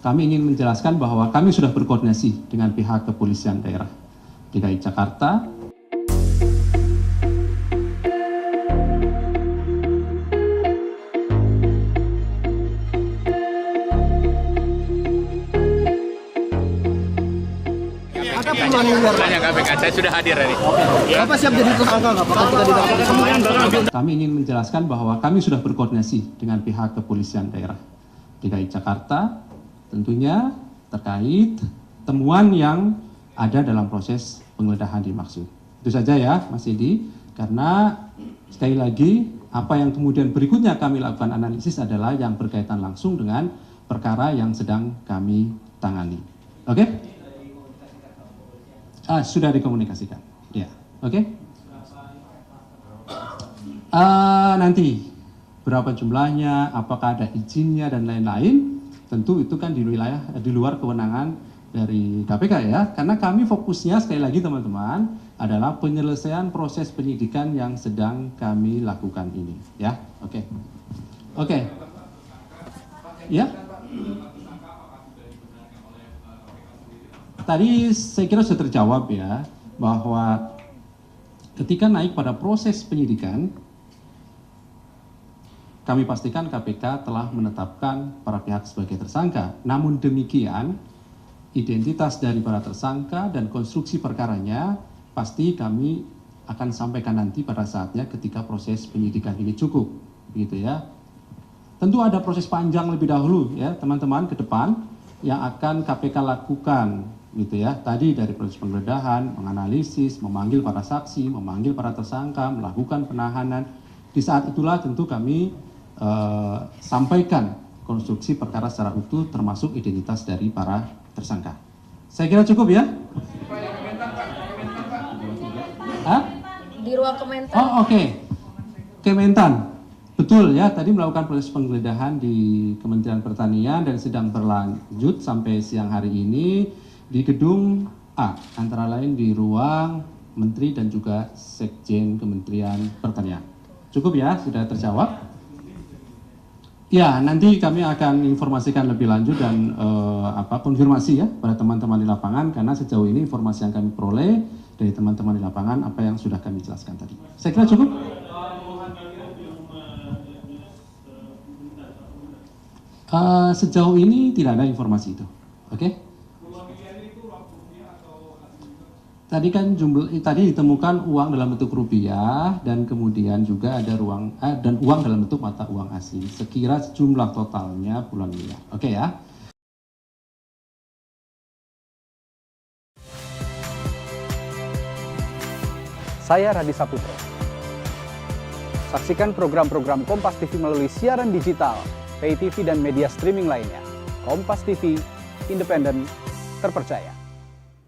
kami ingin menjelaskan bahwa kami sudah berkoordinasi dengan pihak kepolisian daerah DKI Jakarta. Tanya KPK, saya sudah hadir hari. Bapak siap jadi tersangka nggak? Kami ingin menjelaskan bahwa kami sudah berkoordinasi dengan pihak kepolisian daerah DKI Jakarta, tentunya terkait temuan yang ada dalam proses penggeledahan dimaksud. Itu saja ya, Mas Edi. Karena sekali lagi, apa yang kemudian berikutnya kami lakukan analisis adalah yang berkaitan langsung dengan perkara yang sedang kami tangani. Oke? Sudah dikomunikasikan. Ya, oke? Nanti berapa jumlahnya, apakah ada izinnya dan lain-lain, tentu itu kan di luar kewenangan dari KPK ya. Karena kami fokusnya sekali lagi teman-teman adalah penyelesaian proses penyidikan yang sedang kami lakukan ini, ya. Oke. Oke. Ya. Tadi saya kira sudah terjawab ya, bahwa ketika naik pada proses penyidikan, kami pastikan KPK telah menetapkan para pihak sebagai tersangka. Namun demikian, identitas dari para tersangka dan konstruksi perkaranya pasti kami akan sampaikan nanti pada saatnya ketika proses penyidikan ini cukup, begitu ya. Tentu ada proses panjang lebih dahulu ya teman-teman ke depan yang akan KPK lakukan, gitu ya. Tadi dari proses penggeledahan, menganalisis, memanggil para saksi, memanggil para tersangka, melakukan penahanan. Di saat itulah tentu kami sampaikan konstruksi perkara secara utuh termasuk identitas dari para tersangka. Saya kira cukup ya. Di ruang komentar. Oh oke. Kementan. Betul ya, tadi melakukan proses penggeledahan di Kementerian Pertanian dan sedang berlanjut sampai siang hari ini di gedung A, antara lain di ruang Menteri dan juga Sekjen Kementerian Pertanian. Cukup ya, sudah terjawab? Ya, nanti kami akan informasikan lebih lanjut dan konfirmasi ya pada teman-teman di lapangan, karena sejauh ini informasi yang kami peroleh dari teman-teman di lapangan apa yang sudah kami jelaskan tadi. Saya kira cukup. Sejauh ini tidak ada informasi itu, oke? Tadi kan tadi ditemukan uang dalam bentuk rupiah dan kemudian juga ada dan uang dalam bentuk mata uang asing. Sekira jumlah totalnya puluhan miliar, oke ya? Saya Radi Saputro. Saksikan program-program Kompas TV melalui siaran digital, pay TV dan media streaming lainnya. Kompas TV, independen, terpercaya.